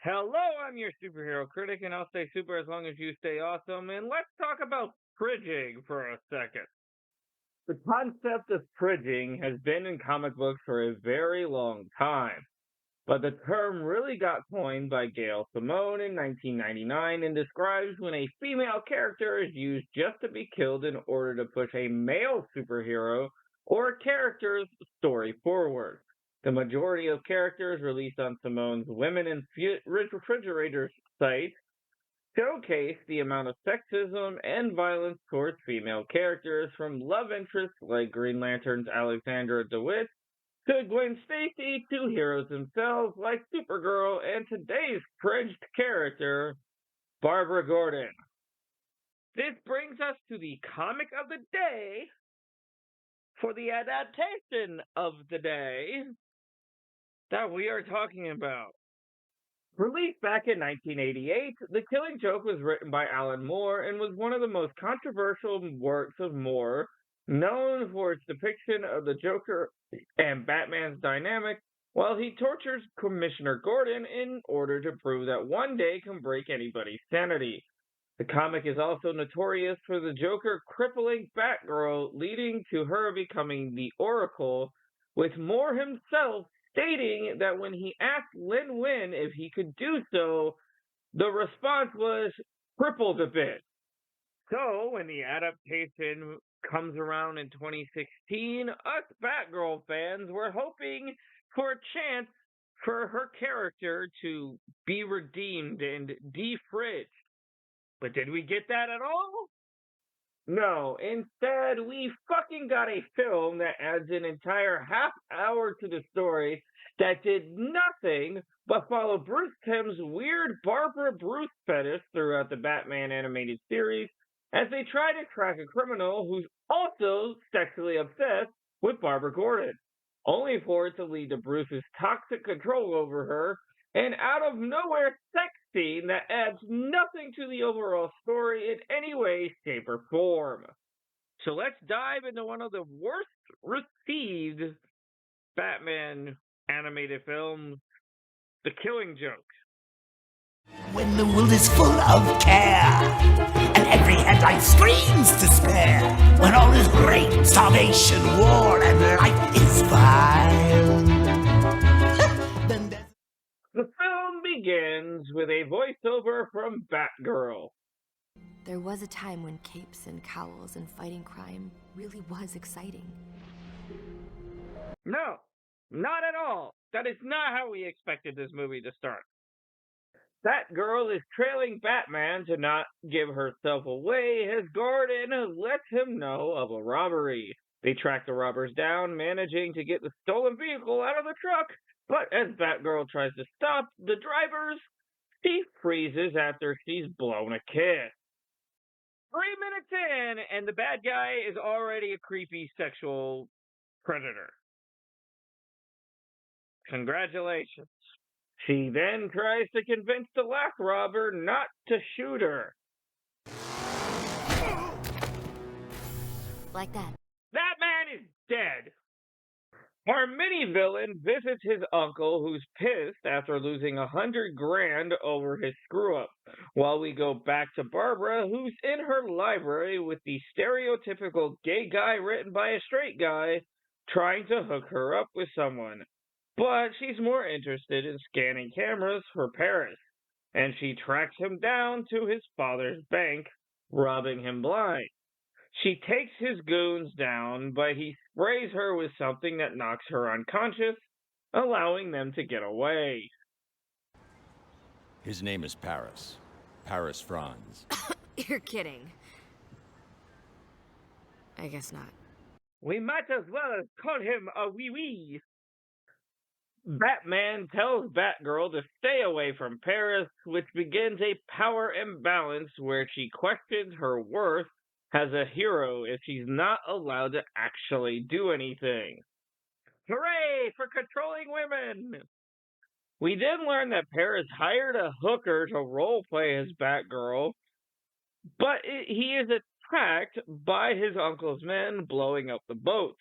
Hello, I'm your superhero critic, and I'll stay super as long as you stay awesome. And let's talk about fridging for a second. The concept of fridging has been in comic books for a very long time, but the term really got coined by Gail Simone in 1999 and describes when a female character is used just to be killed in order to push a male superhero or a character's story forward. The majority of characters released on Simone's Women in Refrigerators site showcase the amount of sexism and violence towards female characters, from love interests like Green Lantern's Alexandra DeWitt to Gwen Stacy to heroes themselves like Supergirl and today's fridged character, Barbara Gordon. This brings us to the comic of the day for the adaptation of the day that we are talking about. Released back in 1988, The Killing Joke was written by Alan Moore and was one of the most controversial works of Moore, known for its depiction of the Joker and Batman's dynamic while he tortures Commissioner Gordon in order to prove that one day can break anybody's sanity. The comic is also notorious for the Joker crippling Batgirl, leading to her becoming the Oracle, with Moore himself stating that when he asked Lin Win if he could do so, the response was crippled a bit. So, when the adaptation comes around in 2016, us Batgirl fans were hoping for a chance for her character to be redeemed and defridged. But did we get that at all? No, instead, we fucking got a film that adds an entire half hour to the story that did nothing but follow Bruce Timm's weird Barbara Bruce fetish throughout the Batman animated series as they try to track a criminal who's also sexually obsessed with Barbara Gordon, only for it to lead to Bruce's toxic control over her and out of nowhere sex scene that adds nothing to the overall story in any way, shape, or form. So let's dive into one of the worst received Batman animated films, The Killing Joke. When the world is full of care, and every headline screams despair, when all is rape, starvation, war, and life is vile. The film begins with a voiceover from Batgirl. There was a time when capes and cowls and fighting crime really was exciting. No, not at all. That is not how we expected this movie to start. Batgirl is trailing Batman to not give herself away as Gordon lets him know of a robbery. They track the robbers down, managing to get the stolen vehicle out of the truck. But as Batgirl tries to stop the drivers, she freezes after she's blown a kiss. 3 minutes in, and the bad guy is already a creepy sexual predator. Congratulations. She then tries to convince the last robber not to shoot her. Like that. That man is dead. Our mini-villain visits his uncle, who's pissed after losing $100,000 over his screw-up, while we go back to Barbara, who's in her library with the stereotypical gay guy written by a straight guy, trying to hook her up with someone. But she's more interested in scanning cameras for Paris, and she tracks him down to his father's bank, robbing him blind. She takes his goons down, but he sprays her with something that knocks her unconscious, allowing them to get away. His name is Paris. Paris Franz. You're kidding. I guess not. We might as well call him a wee-wee. Batman tells Batgirl to stay away from Paris, which begins a power imbalance where she questions her worth as a hero if she's not allowed to actually do anything. Hooray for controlling women! We then learn that Paris hired a hooker to roleplay as Batgirl, but he is attacked by his uncle's men blowing up the boat.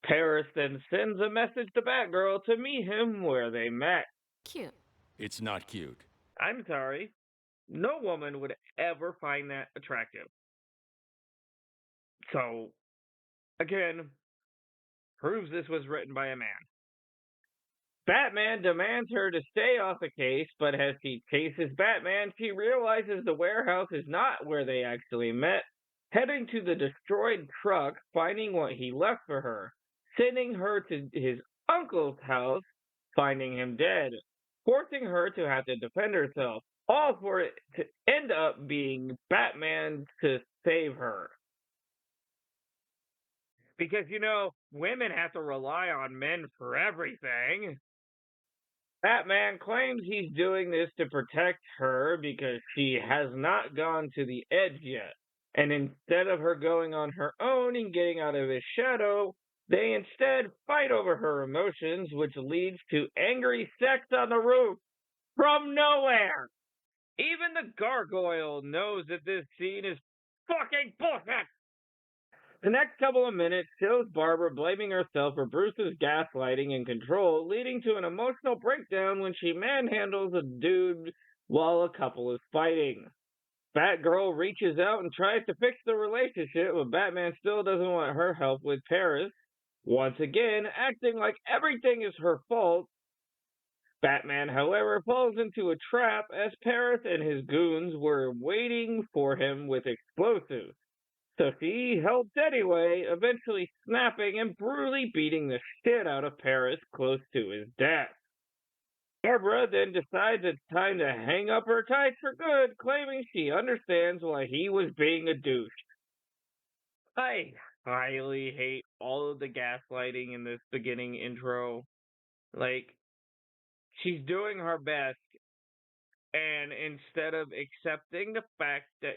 Paris then sends a message to Batgirl to meet him where they met. Cute. It's not cute. I'm sorry. No woman would ever find that attractive. So, again, proves this was written by a man. Batman demands her to stay off the case, but as she chases Batman, she realizes the warehouse is not where they actually met, heading to the destroyed truck, finding what he left for her, sending her to his uncle's house, finding him dead, forcing her to have to defend herself, all for it to end up being Batman to save her. Because, women have to rely on men for everything. Batman claims he's doing this to protect her because she has not gone to the edge yet. And instead of her going on her own and getting out of his shadow, they instead fight over her emotions, which leads to angry sex on the roof from nowhere. Even the gargoyle knows that this scene is fucking bullshit. The next couple of minutes shows Barbara blaming herself for Bruce's gaslighting and control, leading to an emotional breakdown when she manhandles a dude while a couple is fighting. Batgirl reaches out and tries to fix the relationship, but Batman still doesn't want her help with Paris. Once again, acting like everything is her fault. Batman, however, falls into a trap as Paris and his goons were waiting for him with explosives. So she helps anyway, eventually snapping and brutally beating the shit out of Paris close to his death. Barbara then decides it's time to hang up her tights for good, claiming she understands why he was being a douche. I highly hate all of the gaslighting in this beginning intro. She's doing her best, and instead of accepting the fact that,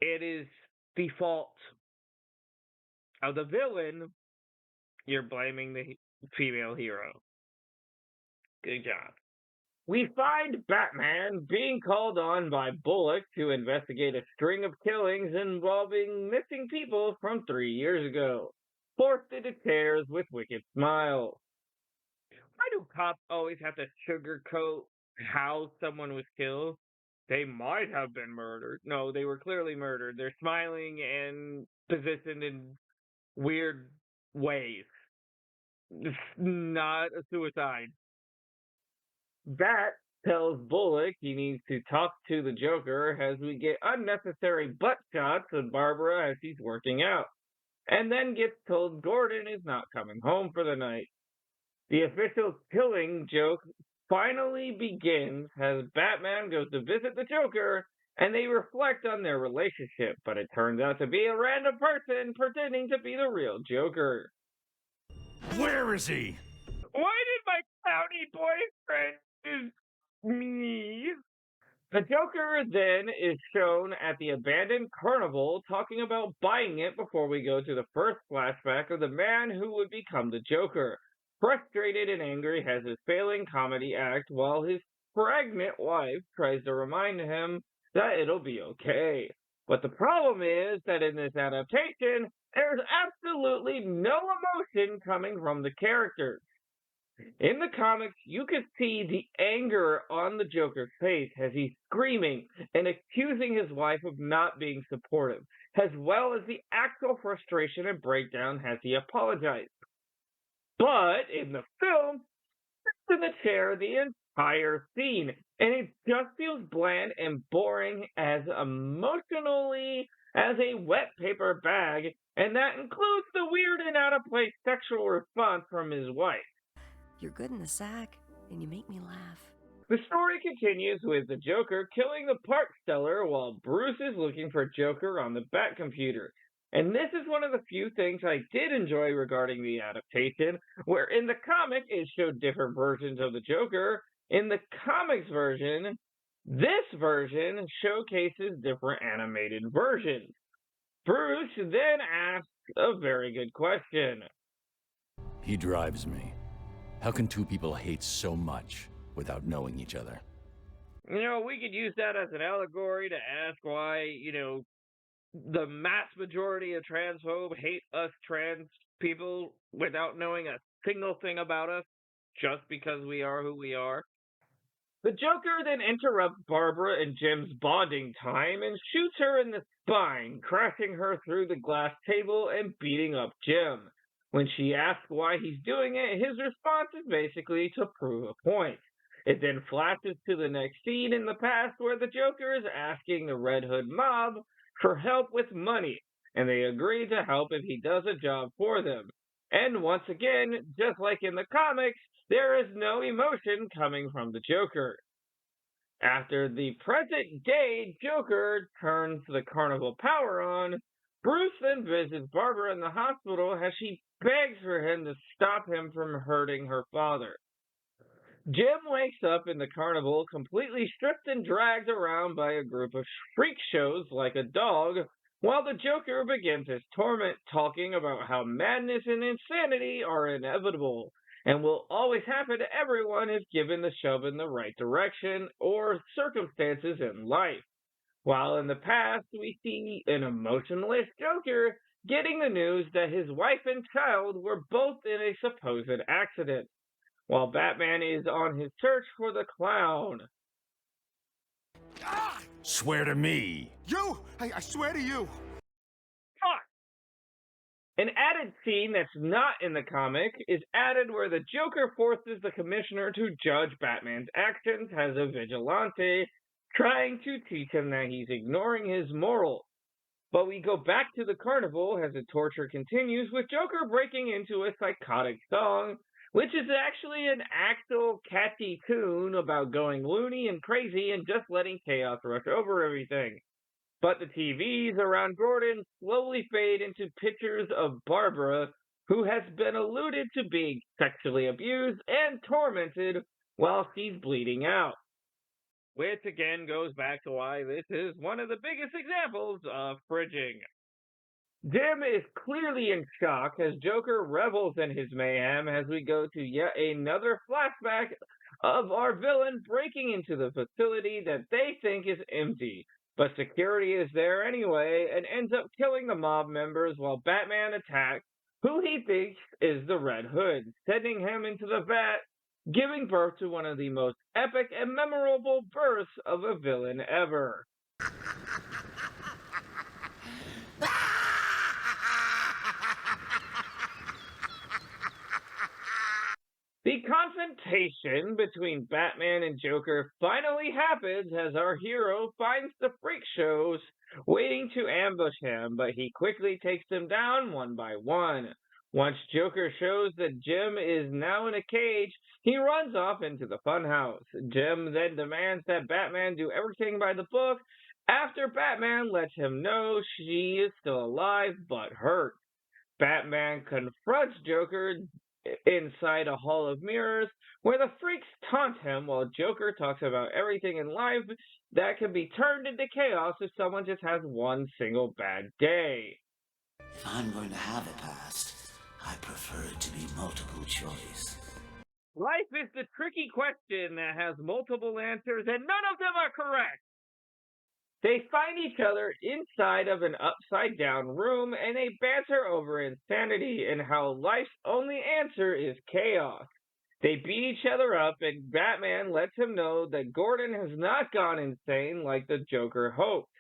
it is the fault of the villain, you're blaming the female hero. Good job. We find Batman being called on by Bullock to investigate a string of killings involving missing people from 3 years ago, forced into chairs with wicked smiles. Why do cops always have to sugarcoat how someone was killed? They might have been murdered. No, they were clearly murdered. They're smiling and positioned in weird ways. It's not a suicide. Bat tells Bullock he needs to talk to the Joker as we get unnecessary butt shots of Barbara as she's working out, and then gets told Gordon is not coming home for the night. The official killing joke finally begins as Batman goes to visit the Joker and they reflect on their relationship, but it turns out to be a random person pretending to be the real Joker. Where is he? Why did my clowny boyfriend is me? The Joker then is shown at the abandoned carnival talking about buying it before we go to the first flashback of the man who would become the Joker. Frustrated and angry has his failing comedy act while his pregnant wife tries to remind him that it'll be okay. But the problem is that in this adaptation, there's absolutely no emotion coming from the characters. In the comics, you can see the anger on the Joker's face as he's screaming and accusing his wife of not being supportive, as well as the actual frustration and breakdown as he apologized. But in the film, sits in the chair the entire scene, and it just feels bland and boring as emotionally as a wet paper bag, and that includes the weird and out-of-place sexual response from his wife. You're good in the sack, and you make me laugh. The story continues with the Joker killing the park seller while Bruce is looking for Joker on the Batcomputer. And this is one of the few things I did enjoy regarding the adaptation, where in the comic it showed different versions of the Joker. In the comics version, this version showcases different animated versions. Bruce then asks a very good question. He drives me. How can two people hate so much without knowing each other? We could use that as an allegory to ask why, the mass majority of transphobe hate us trans people without knowing a single thing about us just because we are who we are. The Joker then interrupts Barbara and Jim's bonding time and shoots her in the spine, crashing her through the glass table and beating up Jim. When she asks why he's doing it, his response is basically to prove a point. It then flashes to the next scene in the past where the Joker is asking the Red Hood mob for help with money, and they agree to help if he does a job for them. And once again, just like in the comics, there is no emotion coming from the Joker. After the present day Joker turns the carnival power on, Bruce then visits Barbara in the hospital as she begs for him to stop him from hurting her father. Jim wakes up in the carnival completely stripped and dragged around by a group of freak shows like a dog, while the Joker begins his torment talking about how madness and insanity are inevitable and will always happen to everyone if given the shove in the right direction or circumstances in life. While in the past we see an emotionless Joker getting the news that his wife and child were both in a supposed accident, while Batman is on his search for the clown. Swear to me. I swear to you! An added scene that's not in the comic is added where the Joker forces the Commissioner to judge Batman's actions as a vigilante, trying to teach him that he's ignoring his morals. But we go back to the carnival as the torture continues, with Joker breaking into a psychotic song, which is actually an actual catchy tune about going loony and crazy and just letting chaos rush over everything. But the TVs around Gordon slowly fade into pictures of Barbara, who has been alluded to being sexually abused and tormented while she's bleeding out. Which again goes back to why this is one of the biggest examples of fridging. Jim is clearly in shock as Joker revels in his mayhem as we go to yet another flashback of our villain breaking into the facility that they think is empty. But security is there anyway and ends up killing the mob members while Batman attacks who he thinks is the Red Hood, sending him into the vat, giving birth to one of the most epic and memorable births of a villain ever. The confrontation between Batman and Joker finally happens as our hero finds the freak shows waiting to ambush him, but he quickly takes them down one by one. Once Joker shows that Jim is now in a cage, he runs off into the funhouse. Jim then demands that Batman do everything by the book after Batman lets him know she is still alive but hurt. Batman confronts Joker inside a hall of mirrors where the freaks taunt him while Joker talks about everything in life that can be turned into chaos if someone just has one single bad day. If I'm going to have a past, I prefer it to be multiple choice. Life is the tricky question that has multiple answers and none of them are correct. They find each other inside of an upside-down room, and they banter over insanity and how life's only answer is chaos. They beat each other up, and Batman lets him know that Gordon has not gone insane like the Joker hoped.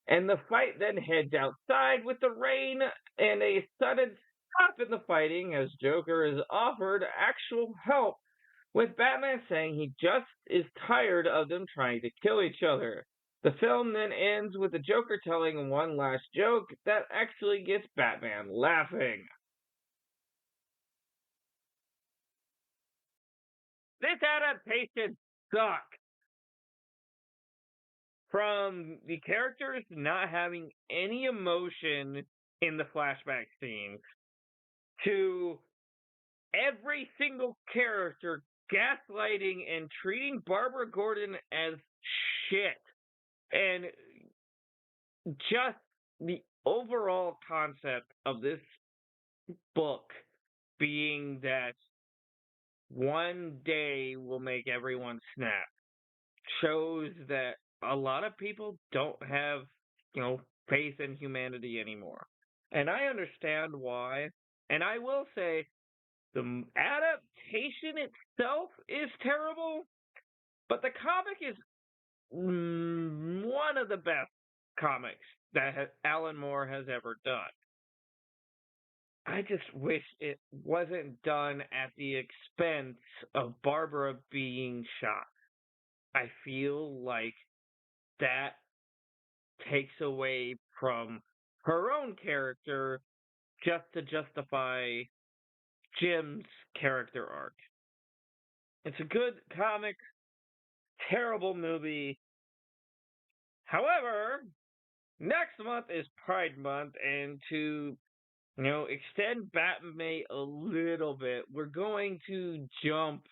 And the fight then heads outside with the rain and a sudden stop in the fighting as Joker is offered actual help, with Batman saying he just is tired of them trying to kill each other. The film then ends with the Joker telling one last joke that actually gets Batman laughing. This adaptation sucks. From the characters not having any emotion in the flashback scenes, to every single character gaslighting and treating Barbara Gordon as shit. And just the overall concept of this book being that one day will make everyone snap shows that a lot of people don't have, faith in humanity anymore. And I understand why. And I will say the adaptation itself is terrible. But the comic is one of the best comics that Alan Moore has ever done. I just wish it wasn't done at the expense of Barbara being shot. I feel like that takes away from her own character just to justify Jim's character arc. It's a good comic, terrible movie. However, next month is Pride Month, and to extend Batman a little bit, we're going to jump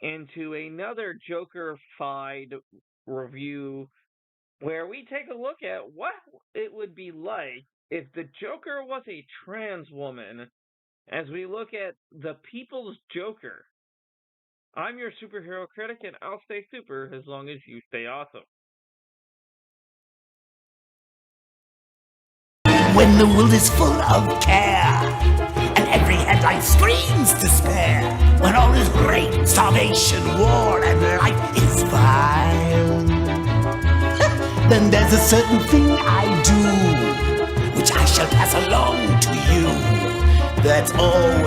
into another Joker-fied review where we take a look at what it would be like if the Joker was a trans woman, as we look at the People's Joker. I'm your superhero critic, and I'll stay super as long as you stay awesome. When the world is full of care, and every headline screams despair, when all is rape, starvation, war, and life is vile, then there's a certain thing I do, which I shall pass along to you. That's all